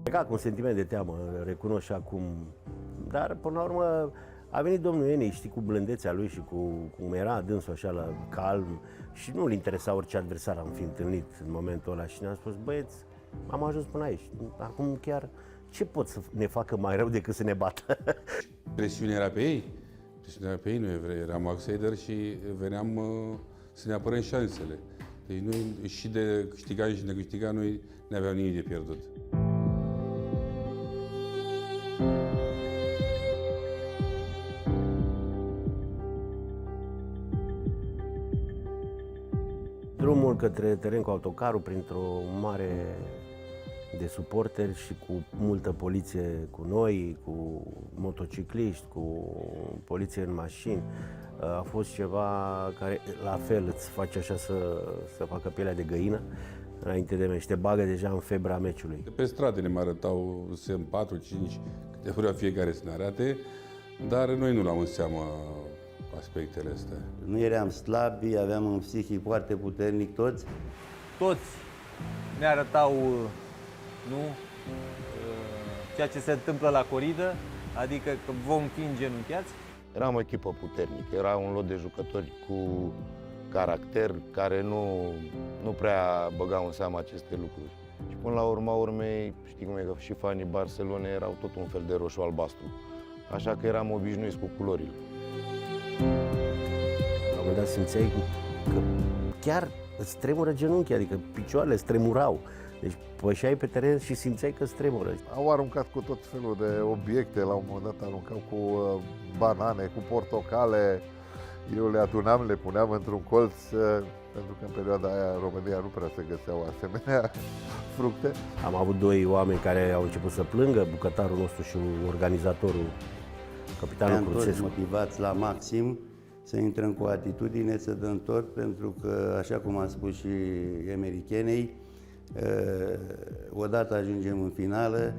Pleca cu un sentiment de teamă, recunosc și acum, dar până la urmă a venit domnul Enei, știi, cu blândețea lui și cu cum era dânsul așa la calm și nu-l interesa orice adversar am fi întâlnit în momentul ăla și ne-a spus, băieți, am ajuns până aici, acum chiar ce pot să ne facă mai rău decât să ne bată? Presiunea era pe ei, noi eram outsider și veneam să ne apărăm șansele. Deci noi și de câștigat și de câștigat, noi nu aveam nimic de pierdut. Drumul către teren cu autocarul printr-o mare de suporteri și cu multă poliție cu noi, cu motocicliști, cu poliție în mașini. A fost ceva care la fel îți face așa să facă pielea de găină înainte de meci. Te bagă deja în febra meciului. De pe stradă ne mai arătau semn 4-5, câte vrea fiecare să ne arate, dar noi nu luam în seamă aspectele astea. Nu eram slabi, aveam un psihic foarte puternic toți. Toți ne arătau, nu, ceea ce se întâmplă la coridă, adică că vom fi îngenunchiați. Eram o echipă puternică, era un lot de jucători cu caracter care nu prea băgau în seamă aceste lucruri. Și până la urma urmei, știi cum e, că și fanii Barcelona erau tot un fel de roșu-albastru. Așa că eram obișnuiți cu culorile. La un moment dat simțeai că chiar îți tremură genunchii, adică picioarele îți tremurau. Deci pășeai pe teren și simțeai că îți tremură. Au aruncat cu tot felul de obiecte, la un moment dat aruncau cu banane, cu portocale. Eu le adunam, le puneam într-un colț, pentru că în perioada aia în România nu prea se găseau asemenea fructe. Am avut doi oameni care au început să plângă, bucătarul nostru și organizatorul, capitanul Eram toți Cruțescu. motivați la maxim să intrăm cu atitudine, să dăm tot, pentru că, așa cum a spus și americanei, odată ajungem în finală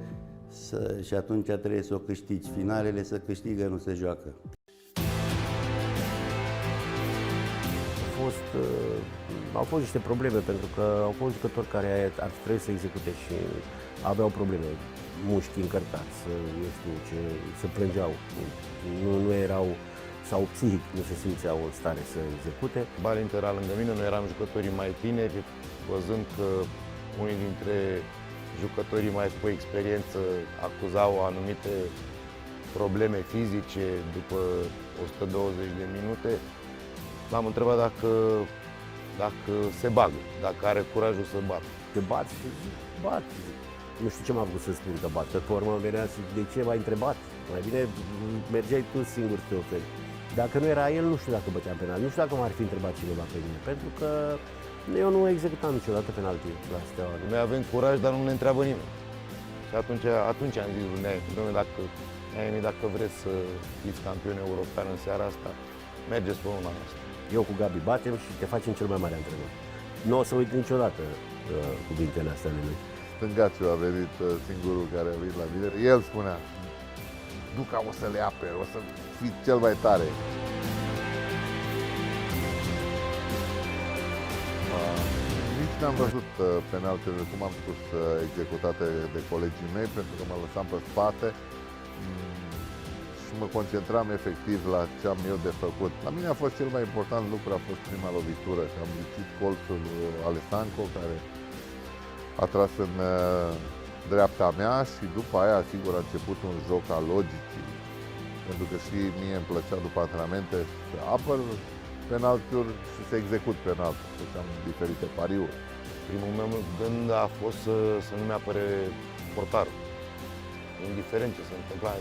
și atunci trebuie să o câștigi. Finalele se câștigă, nu se joacă. Au fost niște probleme, pentru că au fost jucători care ar trebui să execute și aveau probleme, mușchi încărcați, eu știu ce, se plângeau, nu erau, sau psihic nu se simțeau în stare să execute. Balinter era lângă mine, noi eram jucătorii mai tineri, văzând că unii dintre jucătorii mai cu experiență acuzau anumite probleme fizice după 120 de minute. L-am întrebat dacă se bagă, dacă are curajul să bată. Te bați? Bat. Nu știu ce m-a făcut să spun că bat. Pe urmă venea și de ce m-ai întrebat? Mai bine mergeai tu singur să te oferi. Dacă nu era el, nu știu dacă băteam penal. Nu știu dacă m-ar fi întrebat cineva pe mine. Pentru că eu nu executam niciodată penalti la Steaua. Noi avem curaj, dar nu ne întreabă nimeni. Și atunci am zis lui Neaemi, dacă vreți să fiți campion european în seara asta, mergeți pe una asta. Eu cu Gabi batem și te facem cel mai mare antrenor. Nu o să uit niciodată cuvintele astea ale lui. Stângaciu a venit singurul care a venit la mine. El spunea, Duca o să le apere, o să fii cel mai tare. Nici n-am văzut penaltele, cum am spus, executate de colegii mei, pentru că mă lăsam pe spate și mă concentram efectiv la ce am eu de făcut. La mine a fost cel mai important lucru, a fost prima lovitură și am licit colțul Alessanco, care a tras în dreapta mea și după aia, sigur, a început un joc al logicii, pentru că și mie îmi plăcea după antrenamente să apăr penaltiuri și să execut penaltiuri, făceam diferite pariuri. Primul meu gând a fost să nu-mi apere portarul. Indiferent ce se întâmpla,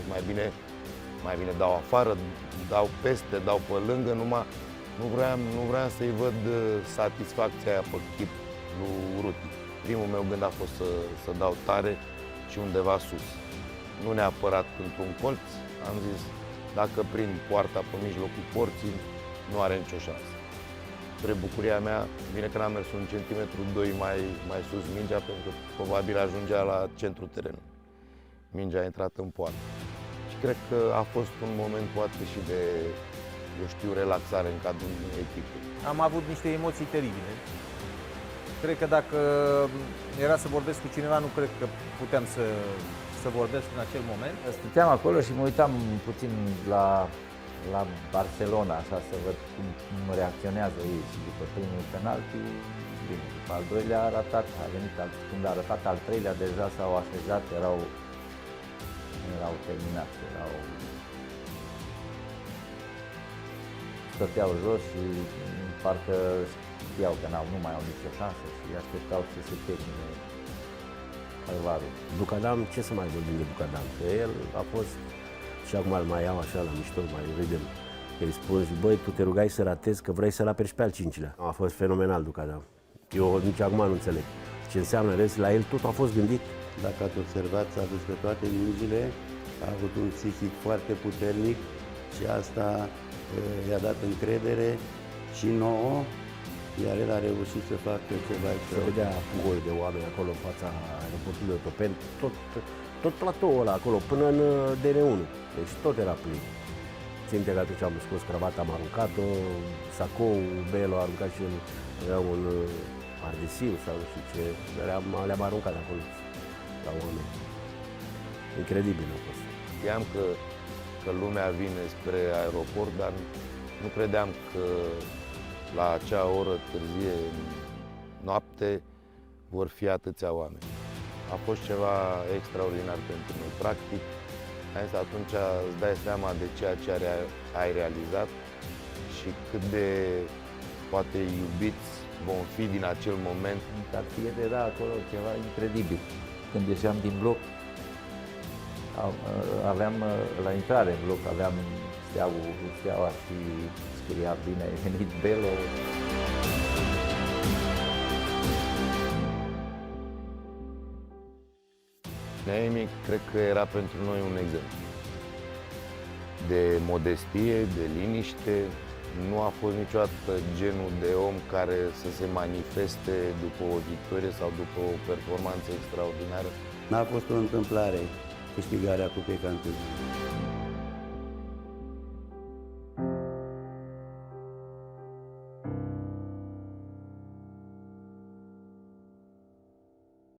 mai bine dau afară, dau peste, dau pe lângă, nu vreau să-i văd satisfacția aia pe chip lui Ruti. Primul meu gând a fost să dau tare și undeva sus. Nu neapărat într-un colț, am zis, dacă prind poarta pe mijlocul porții, nu are nicio șansă. Spre bucuria mea, bine că n-am mers 1 centimetru, 2 mai sus mingea, pentru că probabil ajungea la centrul terenului. Mingea a intrat în poartă. Și cred că a fost un moment poate și de, eu știu, relaxare în cadrul echipei. Am avut niște emoții teribile. Cred că dacă era să vorbesc cu cineva, nu cred că puteam să vorbesc în acel moment. Stăteam acolo și mă uitam puțin la Barcelona, așa, să văd cum reacționează ei. Și după primul penalti, bine, după al doilea a ratat, a venit, când a arătat al treilea, deja s-au așezat, erau terminați, stăteau jos și parcă știau că nu mai au nicio șansă și așteptau să se termine calvarul. Bucadam, ce să mai vorbim de Bucadam? Că el a fost, și acum îl mai iau așa la mișto, mai râdem. Îi spun, băi, tu te rugai să ratezi că vrei să-l apeși pe al cincilea. A fost fenomenal Bucadam. Eu nici acum nu înțeleg ce înseamnă rest. La el tot a fost gândit. Dacă ați observat, s-a dus pe toate mingile, a avut un psihic foarte puternic și asta i-a dat încredere și nouă, iar el a reușit să facă ceva Se extraordinar. vedea gol de oameni acolo în fața aeroportului de Otopeni, tot platoul ăla acolo, până în DN1. Deci tot era plin. Ținte că atunci am scos cravata, am aruncat-o, sacou, Belo a aruncat și el, era un adesiv sau nu știu ce, le-am aruncat acolo la oameni. Incredibil a fost. Știam că lumea vine spre aeroport, dar nu credeam că la acea oră târzie, noapte, vor fi atâția oameni. A fost ceva extraordinar pentru noi. Practic, atunci îți dai seama de ceea ce ai realizat și cât de poate iubiți vom fi din acel moment. În cartier era acolo ceva incredibil. Când ieșeam din bloc, aveam la intrare în bloc, aveam steaua și scria bine ai venit Belo. Neemic cred că era pentru noi un exemplu de modestie, de liniște. Nu a fost niciodată genul de om care să se manifeste după o victorie sau după o performanță extraordinară. N-a fost o întâmplare câștigarea Cupei Campionilor.